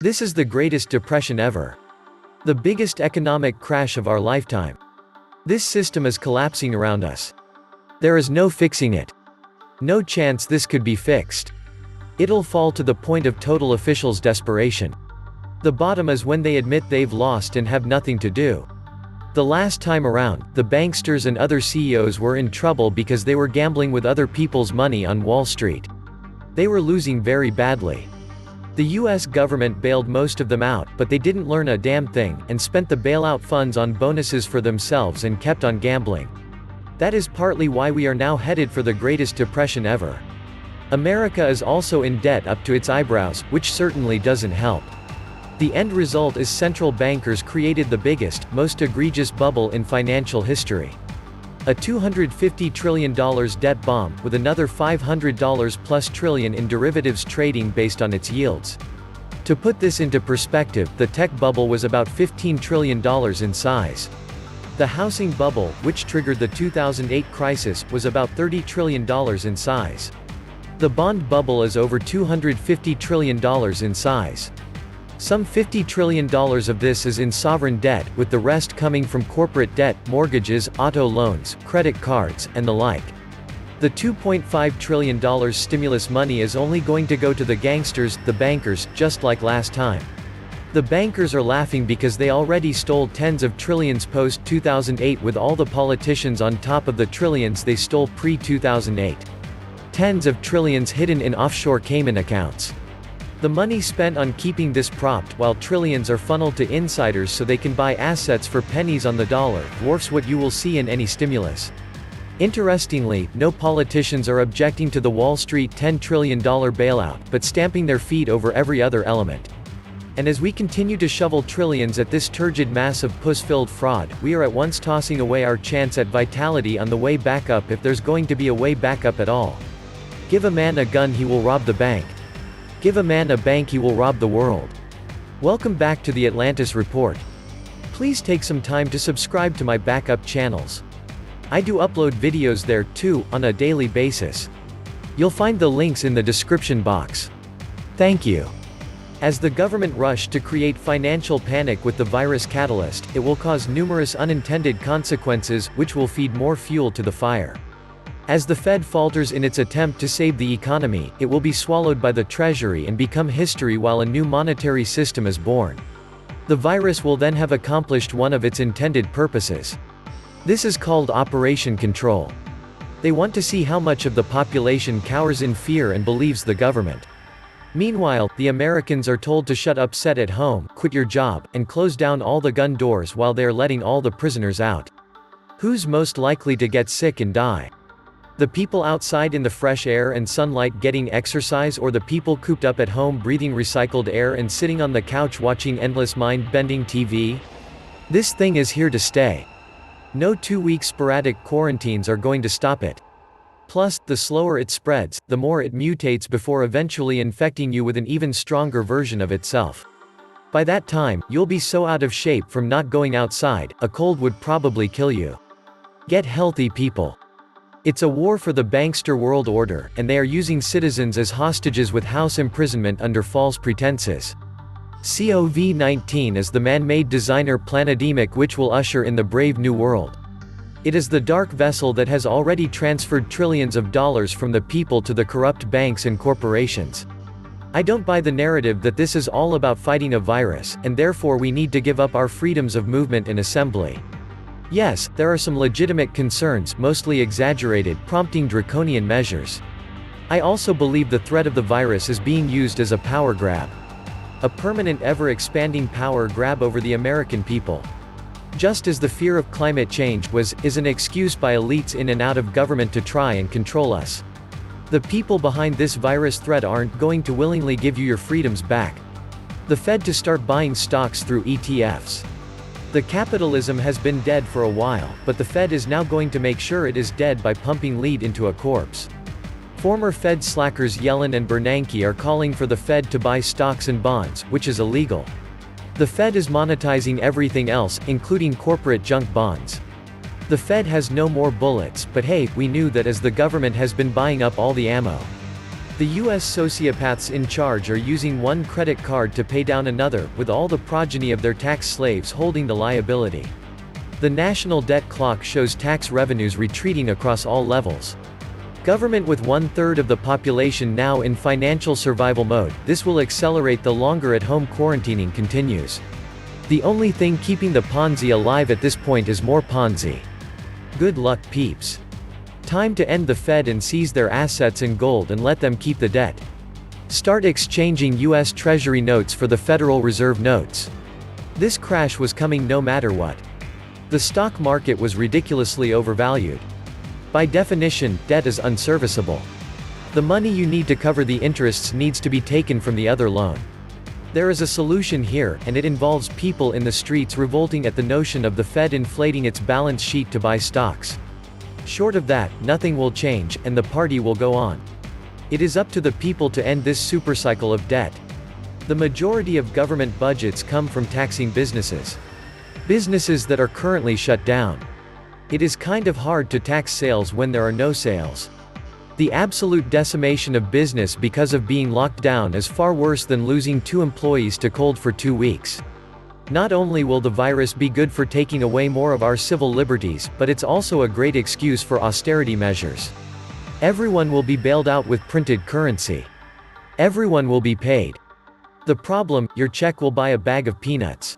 This is the greatest depression ever. The biggest economic crash of our lifetime. This system is collapsing around us. There is no fixing it. No chance this could be fixed. It'll fall to the point of total officials' desperation. The bottom is when they admit they've lost and have nothing to do. The last time around, the banksters and other CEOs were in trouble because they were gambling with other people's money on Wall Street. They were losing very badly. The US government bailed most of them out, but they didn't learn a damn thing, and spent the bailout funds on bonuses for themselves and kept on gambling. That is partly why we are now headed for the greatest depression ever. America is also in debt up to its eyebrows, which certainly doesn't help. The end result is central bankers created the biggest, most egregious bubble in financial history. A $250 trillion debt bomb, with another $500 plus trillion in derivatives trading based on its yields. To put this into perspective, the tech bubble was about $15 trillion in size. The housing bubble, which triggered the 2008 crisis, was about $30 trillion in size. The bond bubble is over $250 trillion in size. Some $50 trillion of this is in sovereign debt, with the rest coming from corporate debt, mortgages, auto loans, credit cards, and the like. The $2.5 trillion stimulus money is only going to go to the gangsters, the bankers, just like last time. The bankers are laughing because they already stole tens of trillions post-2008 with all the politicians on top of the trillions they stole pre-2008. Tens of trillions hidden in offshore Cayman accounts. The money spent on keeping this propped while trillions are funneled to insiders so they can buy assets for pennies on the dollar, dwarfs what you will see in any stimulus. Interestingly, no politicians are objecting to the Wall Street $10 trillion bailout, but stamping their feet over every other element. And as we continue to shovel trillions at this turgid mass of puss-filled fraud, we are at once tossing away our chance at vitality on the way back up, if there's going to be a way back up at all. Give a man a gun, he will rob the bank. Give a man a bank, he will rob the world. Welcome back to the Atlantis Report. Please take some time to subscribe to my backup channels. I do upload videos there too, on a daily basis. You'll find the links in the description box. Thank you. As the government rushed to create financial panic with the virus catalyst, it will cause numerous unintended consequences, which will feed more fuel to the fire. As the Fed falters in its attempt to save the economy, it will be swallowed by the Treasury and become history while a new monetary system is born. The virus will then have accomplished one of its intended purposes. This is called Operation Control. They want to see how much of the population cowers in fear and believes the government. Meanwhile, the Americans are told to shut up, sit at home, quit your job, and close down all the gun doors while they are letting all the prisoners out. Who's most likely to get sick and die? The people outside in the fresh air and sunlight getting exercise, or the people cooped up at home breathing recycled air and sitting on the couch watching endless mind-bending TV? This thing is here to stay. No 2-week sporadic quarantines are going to stop it. Plus, the slower it spreads, the more it mutates before eventually infecting you with an even stronger version of itself. By that time, you'll be so out of shape from not going outside, a cold would probably kill you. Get healthy, people. It's a war for the bankster world order, and they are using citizens as hostages with house imprisonment under false pretenses. COVID-19 is the man-made designer planademic which will usher in the brave new world. It is the dark vessel that has already transferred trillions of dollars from the people to the corrupt banks and corporations. I don't buy the narrative that this is all about fighting a virus, and therefore we need to give up our freedoms of movement and assembly. Yes, there are some legitimate concerns, mostly exaggerated, prompting draconian measures. I also believe the threat of the virus is being used as a power grab. A permanent, ever-expanding power grab over the American people. Just as the fear of climate change is an excuse by elites in and out of government to try and control us. The people behind this virus threat aren't going to willingly give you your freedoms back. The Fed to start buying stocks through ETFs. The capitalism has been dead for a while, but the Fed is now going to make sure it is dead by pumping lead into a corpse. Former Fed slackers Yellen and Bernanke are calling for the Fed to buy stocks and bonds, which is illegal. The Fed is monetizing everything else, including corporate junk bonds. The Fed has no more bullets, but hey, we knew that as the government has been buying up all the ammo. The US sociopaths in charge are using one credit card to pay down another, with all the progeny of their tax slaves holding the liability. The national debt clock shows tax revenues retreating across all levels. Government with 1/3 of the population now in financial survival mode, this will accelerate the longer at-home quarantining continues. The only thing keeping the Ponzi alive at this point is more Ponzi. Good luck, peeps. Time to end the Fed and seize their assets and gold and let them keep the debt. Start exchanging US Treasury notes for the Federal Reserve notes. This crash was coming no matter what. The stock market was ridiculously overvalued. By definition, debt is unserviceable. The money you need to cover the interests needs to be taken from the other loan. There is a solution here, and it involves people in the streets revolting at the notion of the Fed inflating its balance sheet to buy stocks. Short of that, nothing will change, and the party will go on. It is up to the people to end this supercycle of debt. The majority of government budgets come from taxing businesses. Businesses that are currently shut down. It is kind of hard to tax sales when there are no sales. The absolute decimation of business because of being locked down is far worse than losing 2 employees to cold for 2 weeks. Not only will the virus be good for taking away more of our civil liberties, but it's also a great excuse for austerity measures. Everyone will be bailed out with printed currency. Everyone will be paid. The problem, your check will buy a bag of peanuts.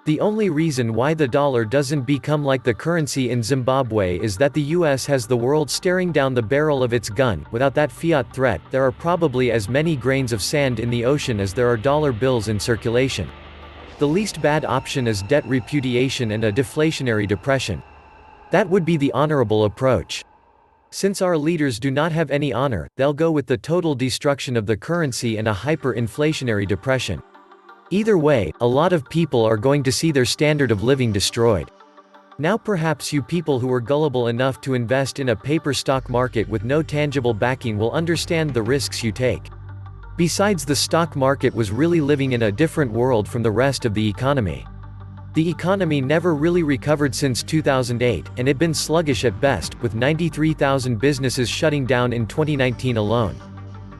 The only reason why the dollar doesn't become like the currency in Zimbabwe is that the US has the world staring down the barrel of its gun. Without that fiat threat, there are probably as many grains of sand in the ocean as there are dollar bills in circulation. The least bad option is debt repudiation and a deflationary depression. That would be the honorable approach. Since our leaders do not have any honor, they'll go with the total destruction of the currency and a hyperinflationary depression. Either way, a lot of people are going to see their standard of living destroyed. Now perhaps you people who were gullible enough to invest in a paper stock market with no tangible backing will understand the risks you take. Besides, the stock market was really living in a different world from the rest of the economy. The economy never really recovered since 2008, and had been sluggish at best, with 93,000 businesses shutting down in 2019 alone.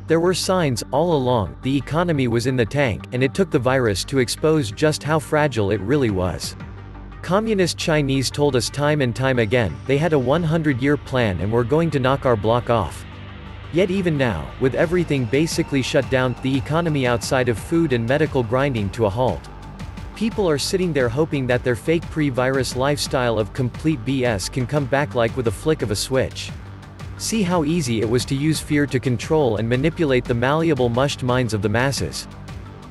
There were signs, all along, the economy was in the tank, and it took the virus to expose just how fragile it really was. Communist Chinese told us time and time again, they had a 100-year plan and were going to knock our block off. Yet even now, with everything basically shut down, the economy outside of food and medical grinding to a halt. People are sitting there hoping that their fake pre-virus lifestyle of complete BS can come back like with a flick of a switch. See how easy it was to use fear to control and manipulate the malleable mushed minds of the masses.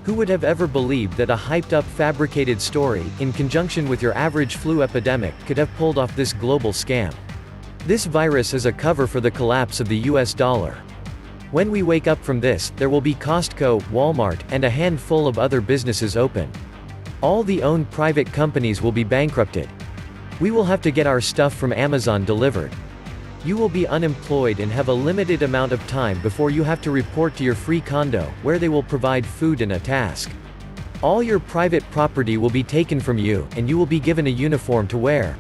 Who would have ever believed that a hyped-up fabricated story, in conjunction with your average flu epidemic, could have pulled off this global scam? This virus is a cover for the collapse of the US dollar. When we wake up from this, there will be Costco, Walmart, and a handful of other businesses open. All the owned private companies will be bankrupted. We will have to get our stuff from Amazon delivered. You will be unemployed and have a limited amount of time before you have to report to your free condo, where they will provide food and a task. All your private property will be taken from you, and you will be given a uniform to wear.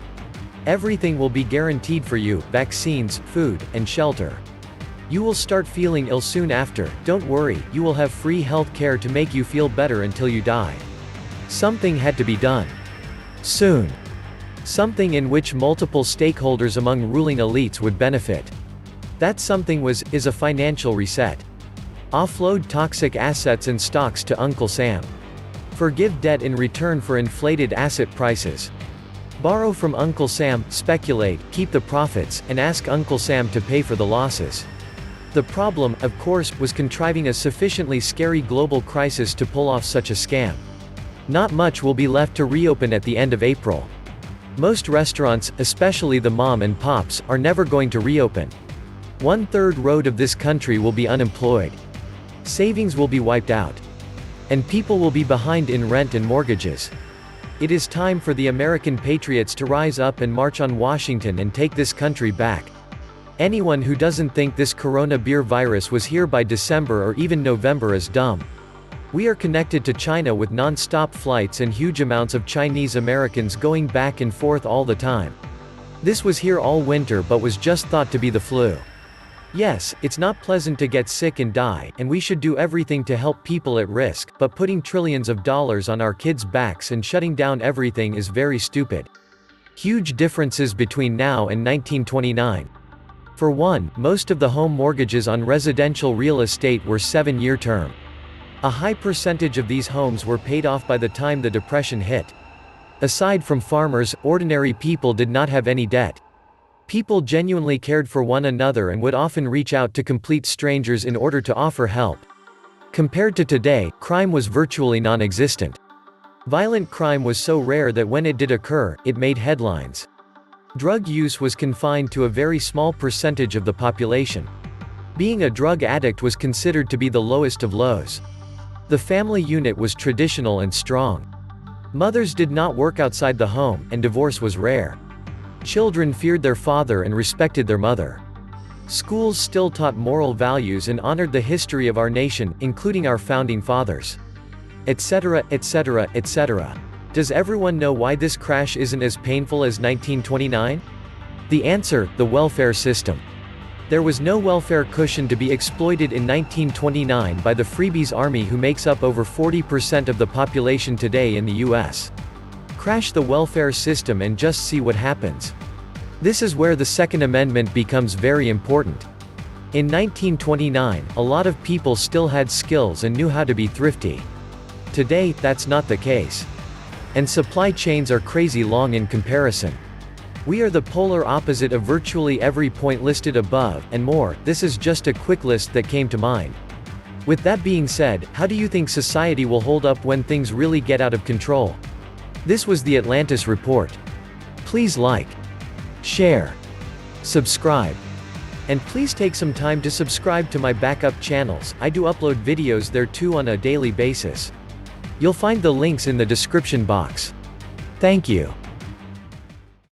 Everything will be guaranteed for you, vaccines, food, and shelter. You will start feeling ill soon after. Don't worry, you will have free health care to make you feel better until you die. Something had to be done. Soon. Something in which multiple stakeholders among ruling elites would benefit. That something is a financial reset. Offload toxic assets and stocks to Uncle Sam. Forgive debt in return for inflated asset prices. Borrow from Uncle Sam, speculate, keep the profits, and ask Uncle Sam to pay for the losses. The problem, of course, was contriving a sufficiently scary global crisis to pull off such a scam. Not much will be left to reopen at the end of April. Most restaurants, especially the mom and pops, are never going to reopen. 1/3 road of this country will be unemployed. Savings will be wiped out. And people will be behind in rent and mortgages. It is time for the American patriots to rise up and march on Washington and take this country back. Anyone who doesn't think this corona beer virus was here by December or even November is dumb. We are connected to China with non-stop flights and huge amounts of Chinese Americans going back and forth all the time. This was here all winter but was just thought to be the flu. Yes, it's not pleasant to get sick and die, and we should do everything to help people at risk, but putting trillions of dollars on our kids' backs and shutting down everything is very stupid. Huge differences between now and 1929. For one, most of the home mortgages on residential real estate were 7-year term. A high percentage of these homes were paid off by the time the Depression hit. Aside from farmers, ordinary people did not have any debt. People genuinely cared for one another and would often reach out to complete strangers in order to offer help. Compared to today, crime was virtually non-existent. Violent crime was so rare that when it did occur, it made headlines. Drug use was confined to a very small percentage of the population. Being a drug addict was considered to be the lowest of lows. The family unit was traditional and strong. Mothers did not work outside the home, and divorce was rare. Children feared their father and respected their mother. Schools still taught moral values and honored the history of our nation, including our founding fathers. Etc., etc., etc. Does everyone know why this crash isn't as painful as 1929? The answer: the welfare system. There was no welfare cushion to be exploited in 1929 by the freebies army who makes up over 40% of the population today in the US. Crash the welfare system and just see what happens. This is where the Second Amendment becomes very important. In 1929, a lot of people still had skills and knew how to be thrifty. Today, that's not the case. And supply chains are crazy long in comparison. We are the polar opposite of virtually every point listed above, and more. This is just a quick list that came to mind. With that being said, how do you think society will hold up when things really get out of control? This was the Atlantis report. Please like, share, subscribe. And please take some time to subscribe to my backup channels. I do upload videos there too on a daily basis. You'll find the links in the description box. Thank you.